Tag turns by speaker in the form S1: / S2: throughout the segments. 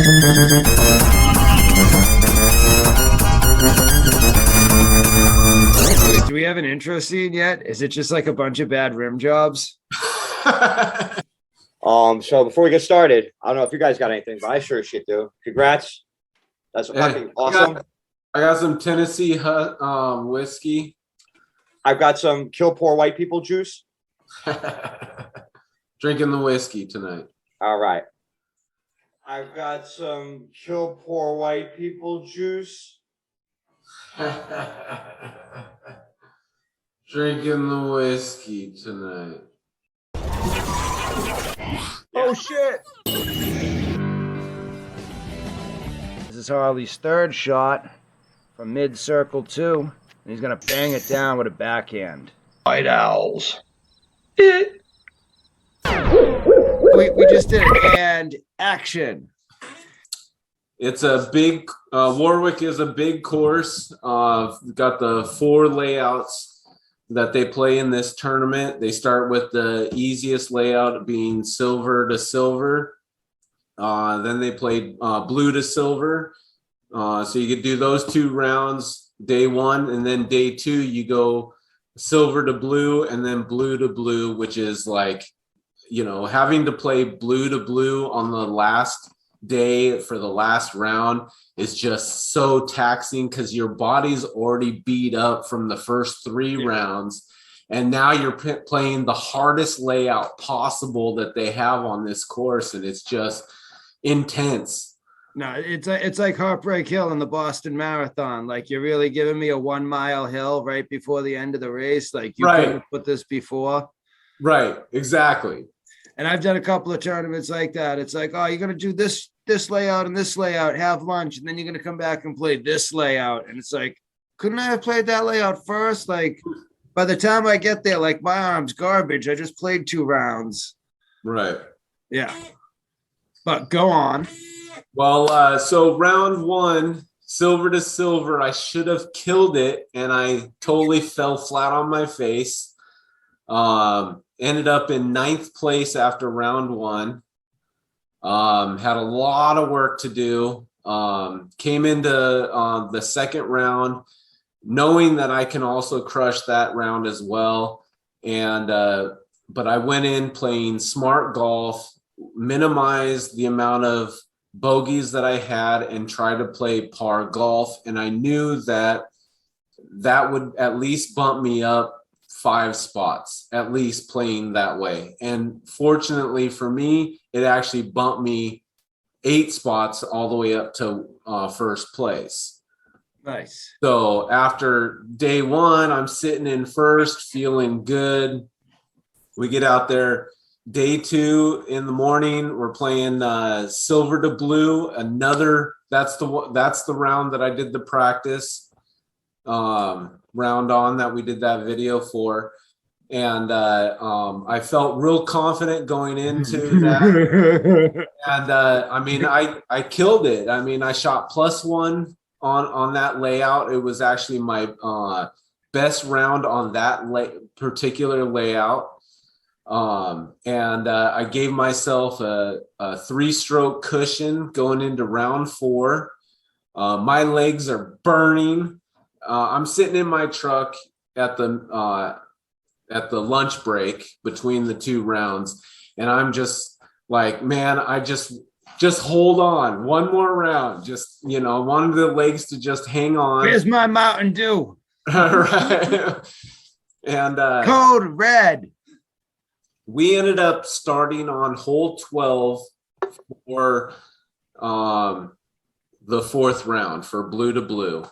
S1: Do we have an intro scene yet? Is it just like a bunch of bad rim jobs?
S2: So before we get started, I don't know if you guys got anything, but I sure as shit do. Congrats. That's fucking awesome.
S3: I got some Tennessee whiskey.
S2: I've got some kill poor white people juice.
S3: Drinking the whiskey tonight.
S2: All right. I've got some kill poor white people juice.
S3: Drinking the whiskey tonight.
S1: Oh shit! This is Harley's third shot from mid-circle 2, and he's gonna bang it down with a backhand. White owls. We just did it, and action.
S3: It's a big, Warwick is a big course. Got the 4 layouts that they play in this tournament. They start with the easiest layout being silver to silver. Then they play blue to silver. So you could do those 2 rounds day 1, and then day 2 you go silver to blue and then blue to blue, which is like, you know, having to play blue to blue on the last day for the last round is just so taxing because your body's already beat up from the first 3 rounds, and now you're playing the hardest layout possible that they have on this course, and it's just intense.
S1: No, it's like Heartbreak Hill in the Boston Marathon. Like, you're really giving me a 1 mile hill right before the end of the race. Like, you couldn't have put this before.
S3: Right, exactly.
S1: And I've done a couple of tournaments like that. It's like, oh, you're going to do this layout and this layout, have lunch, and then you're going to come back and play this layout. And it's like, couldn't I have played that layout first? Like, by the time I get there, like, my arm's garbage. I just played 2 rounds.
S3: Right.
S1: Yeah. But go on.
S3: Well, so round 1, silver to silver, I should have killed it, and I totally fell flat on my face. Ended up in 9th place after round 1. Had a lot of work to do. Came into the second round knowing that I can also crush that round as well. And but I went in playing smart golf, minimized the amount of bogeys that I had, and tried to play par golf. And I knew that that would at least bump me up 5 spots, at least playing that way. And fortunately for me, it actually bumped me 8 spots all the way up to first place.
S1: Nice.
S3: So after day 1, I'm sitting in first, feeling good. We get out there. Day 2 in the morning, we're playing silver to blue. That's the round that I did the practice round on, that we did that video for. And I felt real confident going into that. And I mean, I killed it. I mean, I shot +1 on that layout. It was actually my best round on that particular layout. And I gave myself a 3-stroke cushion going into round 4. My legs are burning. I'm sitting in my truck at the lunch break between the 2 rounds, and I'm just like, man, I just hold on, 1 more round. Just, you know, wanted the legs to just hang on.
S1: Where's my Mountain Dew?
S3: Right. And
S1: Code red.
S3: We ended up starting on hole 12 for the 4th round for blue to blue.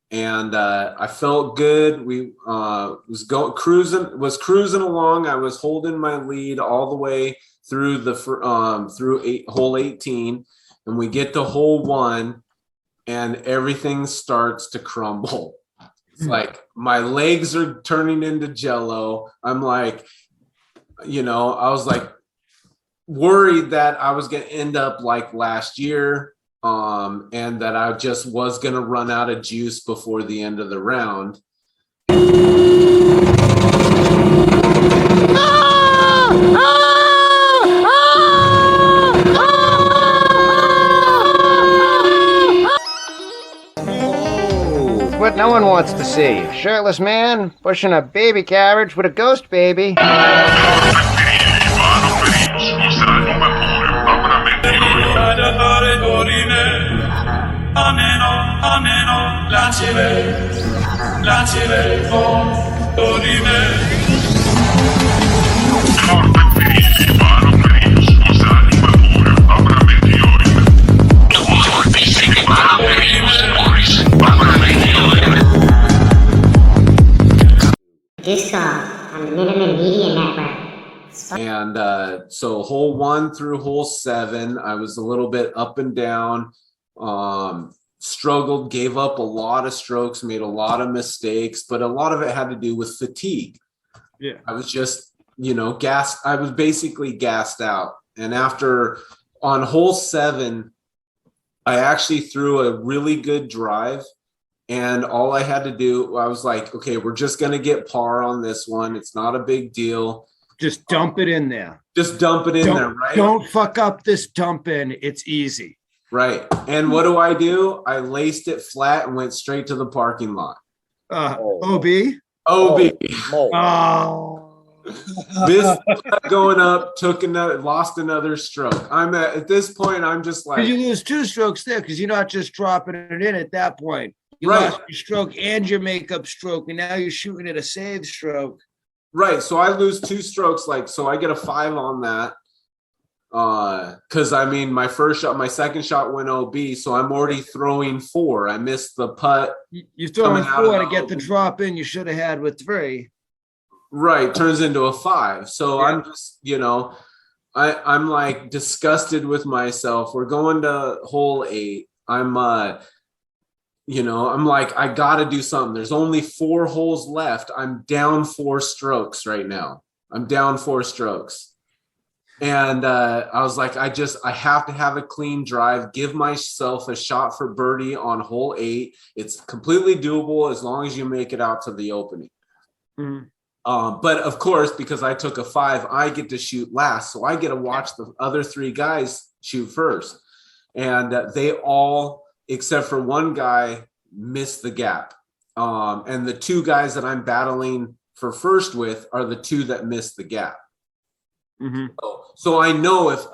S3: And I felt good. We was cruising along. I was holding my lead all the way through hole 18, and we get to hole 1, and everything starts to crumble. It's like my legs are turning into jello. I'm like, you know, I was like worried that I was going to end up like last year. And that I just was going to run out of juice before the end of the round.
S4: what no one wants to see. A shirtless man pushing a baby carriage with a ghost baby.
S5: Disc golf on the Minutemen Media Network.
S3: And so hole 1 through hole 7, I was a little bit up and down, struggled, gave up a lot of strokes, made a lot of mistakes, but a lot of it had to do with fatigue.
S1: Yeah.
S3: I was just, gassed. I was basically gassed out. And on hole 7, I actually threw a really good drive. And all I had to do, I was like, okay, we're just going to get par on this one. It's not a big deal.
S1: Just dump it in there.
S3: Just dump it in there, right?
S1: Don't fuck up this dump in. It's easy.
S3: Right. And what do? I laced it flat and went straight to the parking lot.
S1: OB?
S3: OB.
S1: Oh.
S3: This going up, lost another stroke. At this point, I'm just like.
S1: You lose 2 strokes there because you're not just dropping it in at that point. You
S3: Right.
S1: lost your stroke and your makeup stroke, and now you're shooting at a save stroke.
S3: Right. So I lose 2 strokes, so I get a 5 on that. Because my second shot went OB, so I'm already throwing 4. I missed the putt.
S1: You're throwing
S3: Coming out
S1: 4
S3: of
S1: to
S3: the
S1: get the
S3: OB.
S1: drop in you should have had with 3.
S3: Right. Turns into a 5. So
S1: Yeah.
S3: I'm just, I'm like disgusted with myself. We're going to hole 8. I'm like, I got to do something. There's only 4 holes left. I'm down 4 strokes right now. I'm down 4 strokes. And I was like, I have to have a clean drive, give myself a shot for birdie on hole 8. It's completely doable as long as you make it out to the opening.
S1: Mhm.
S3: But of course, because I took a 5, I get to shoot last. So I get to watch the other 3 guys shoot first. And they all, except for one guy, missed the gap. And the 2 guys that I'm battling for first with are the 2 that missed the gap.
S1: Mm-hmm.
S3: So I know as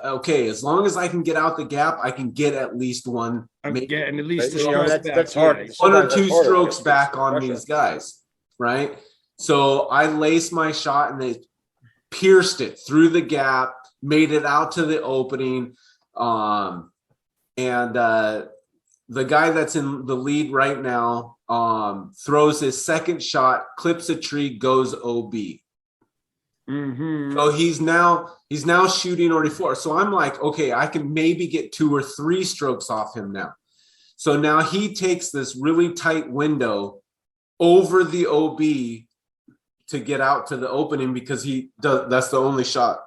S3: long as I can get out the gap, I can get at least one,
S1: I'm
S3: maybe
S1: getting at least a
S2: You know,
S1: stroke
S2: that's-
S1: back.
S2: that's hard.
S1: Yeah.
S3: one or
S2: Sometimes
S3: 2
S2: that's harder
S3: strokes
S2: because
S3: back
S2: it's
S3: on
S2: pressure.
S3: these guys, right? So I laced my shot and they pierced it through the gap, made it out to the opening. The guy that's in the lead right now throws his second shot, clips a tree, goes OB.
S1: Mm-hmm.
S3: So he's now shooting already 4. So I'm like, okay, I can maybe get 2 or 3 strokes off him now. So now he takes this really tight window over the OB to get out to the opening because that's the only shot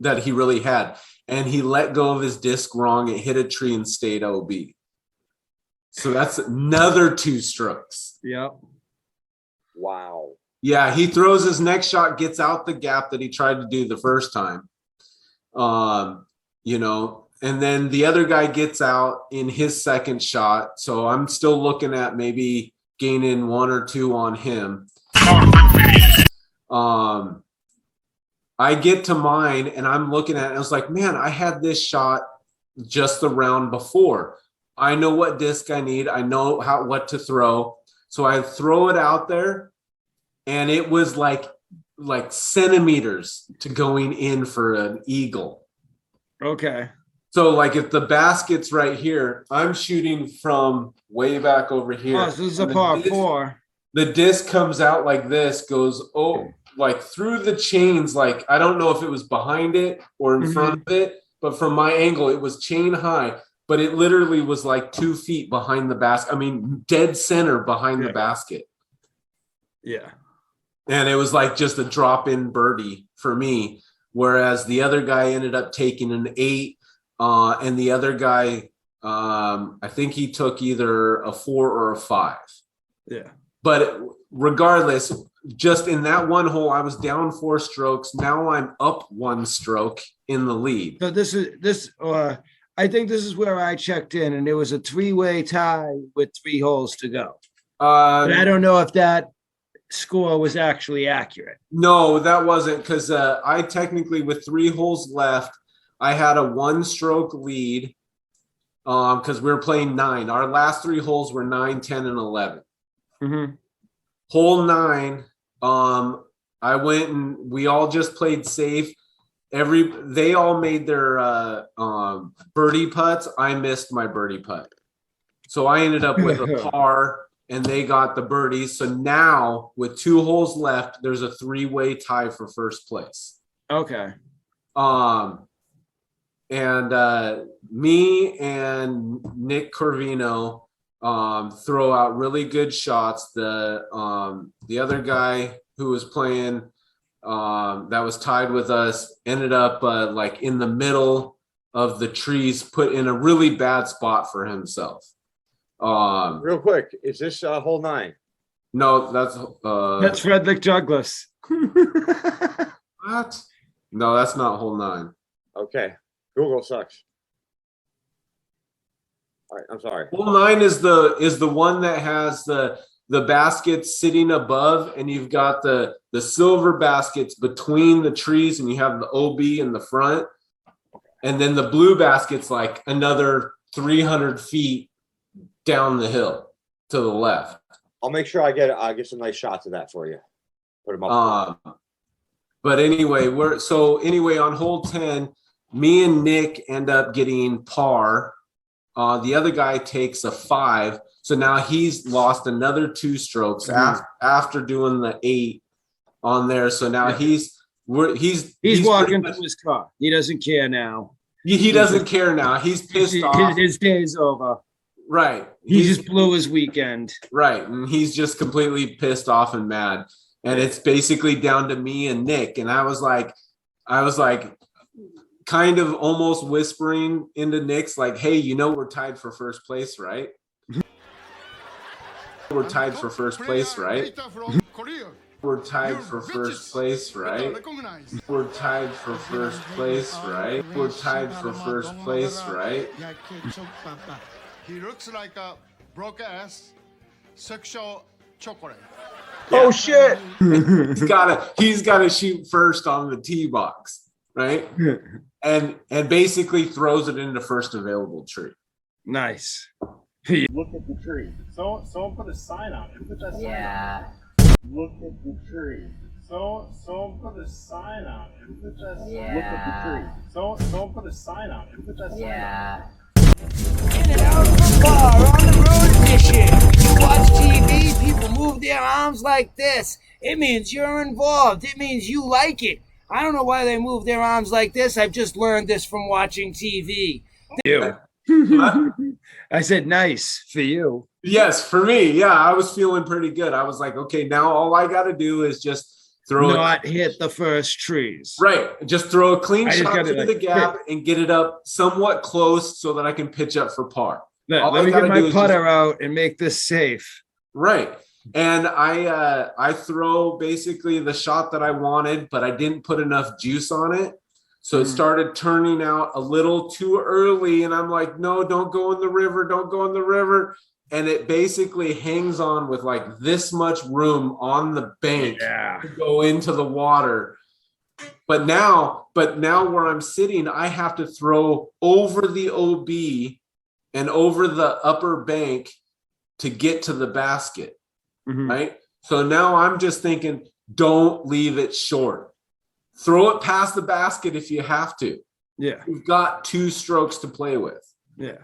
S3: that he really had. And he let go of his disc wrong. It hit a tree and stayed OB. So that's another 2 strokes.
S1: Yep.
S2: Wow.
S3: Yeah, he throws his next shot, gets out the gap that he tried to do the first time. And then the other guy gets out in his second shot. So I'm still looking at maybe gaining 1 or 2 on him. I get to mine and I'm looking at it. I was like, man, I had this shot just the round before. I know what disc I need. I know what to throw. So I throw it out there and it was like centimeters to going in for an eagle.
S1: Okay.
S3: So like if the basket's right here, I'm shooting from way back over here.
S1: Oh, so this is a par 4.
S3: The disc comes out like this, goes like through the chains. Like I don't know if it was behind it or in front of it, but from my angle, it was chain high. But it literally was like 2 feet behind the basket. I mean, dead center behind the basket.
S1: Yeah.
S3: And it was like just a drop-in birdie for me. Whereas the other guy ended up taking an 8. And the other guy, I think he took either a 4 or a 5.
S1: Yeah.
S3: But regardless, just in that one hole, I was down 4 strokes. Now I'm up 1 stroke in the lead.
S1: So I think this is where I checked in, and it was a 3-way tie with 3 holes to go. But I don't know if that score was actually accurate.
S3: No, that wasn't, because I technically, with 3 holes left, I had a 1-stroke lead because we were playing 9. Our last 3 holes were 9, 10, and 11.
S1: Mhm.
S3: Hole 9, I went and we all just played safe. They all made their birdie putts. I missed my birdie putt. So I ended up with a par and they got the birdies. So now with 2 holes left, there's a 3-way tie for first place.
S1: Okay.
S3: And me and Nick Corvino throw out really good shots. The other guy who was playing that was tied with us ended up like in the middle of the trees, put in a really bad spot for himself.
S2: Real quick, is this hole 9?
S3: No,
S1: That's Frederick Douglass.
S3: what? No, that's not hole 9.
S2: Okay, Google sucks. All right, I'm sorry.
S3: Hole 9 is the one that has the baskets sitting above, and you've got the silver baskets between the trees, and you have the OB in the front, and then the blue baskets like another 300 feet down the hill to the left.
S2: I'll make sure I get some nice shots of that for you. Put them up.
S3: But anyway, on hole 10, me and Nick end up getting par. The other guy takes a 5. So now he's lost another 2 strokes after doing the 8 on there. So now he's
S1: walking to his car. He doesn't care now.
S3: He doesn't care now. He's pissed off.
S1: His day's over.
S3: Right.
S1: He just blew his weekend.
S3: Right. And he's just completely pissed off and mad. And it's basically down to me and Nick. And I was like kind of almost whispering into Nick's like, hey, we're tied for first place, right? We're tied for first place, right? We're tied for first place, right? We're tied for first place, right? We're tied for first place, right?
S6: He looks like a broke ass sexual chocolate.
S3: Oh shit! he's gotta shoot first on the tee box, right? And basically throws it into first available tree.
S1: Nice.
S7: Look at the tree. Someone put a sign out. Who put that sign out? Look at the tree. Someone put a sign out. Who put that sign out? Look at the tree. Someone put a sign out. Who put that sign out?
S8: In and out of the bar on the road edition. You watch TV, people move their arms like this. It means you're involved. It means you like it. I don't know why they move their arms like this. I've just learned this from watching TV.
S1: You. I said nice for you.
S3: Yes, for me. Yeah, I was feeling pretty good. I was like, okay, now all I got to do is just
S1: hit the first trees.
S3: Right. Just throw a clean shot
S1: to
S3: the gap and get it up somewhat close so that I can pitch up for par.
S1: Let me get my putter out and make this safe.
S3: Right. And I throw basically the shot that I wanted, but I didn't put enough juice on it. So it started turning out a little too early. And I'm like, no, don't go in the river. Don't go in the river. And it basically hangs on with like this much room on the bank to go into the water. But now where I'm sitting, I have to throw over the OB and over the upper bank to get to the basket. Right. So now I'm just thinking, don't leave it short. Throw it past the basket if you have to.
S1: Yeah.
S3: You've got 2 strokes to play with.
S1: Yeah.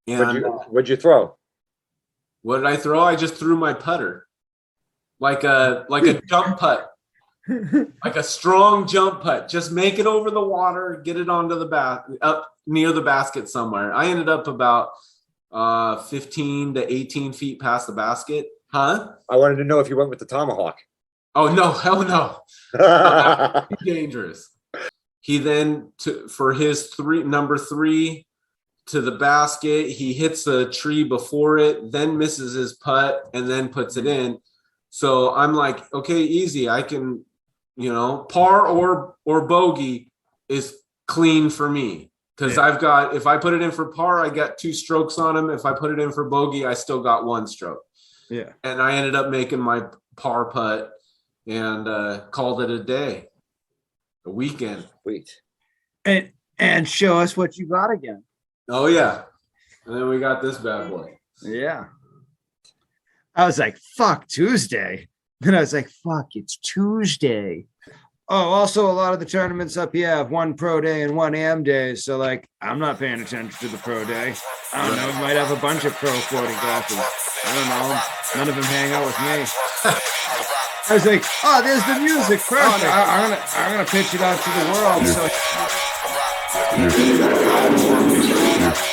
S2: And what'd you throw?
S3: What did I throw? I just threw my putter. Like a jump putt. Like a strong jump putt. Just make it over the water, get it onto the up near the basket somewhere. I ended up about 15 to 18 feet past the basket. Huh?
S2: I wanted to know if you went with the tomahawk.
S3: Oh no, hell no. Dangerous. He then for his number 3 to the basket, he hits a tree before it, then misses his putt and then puts it in. So I'm like, okay, easy. I can, par or bogey is clean for me. Because
S1: Yeah.
S3: I've got, if I put it in for par, I got 2 strokes on him. If I put it in for bogey, I still got 1 stroke.
S1: Yeah.
S3: And I ended up making my par putt and called it a day, a weekend.
S2: Sweet.
S1: And show us what you got again.
S3: Oh yeah. And then we got this bad boy.
S1: Yeah. I was like, fuck, Tuesday. Then I was like, fuck, it's Tuesday. Oh, also, a lot of the tournaments up here have 1 pro day and 1 am day. So, like, I'm not paying attention to the pro day. I don't know. We might have a bunch of pro 40 golfers. I don't know. None of them hang out with me. I was like, oh, there's the music. Perfect. I'm gonna pitch it out to the world. So.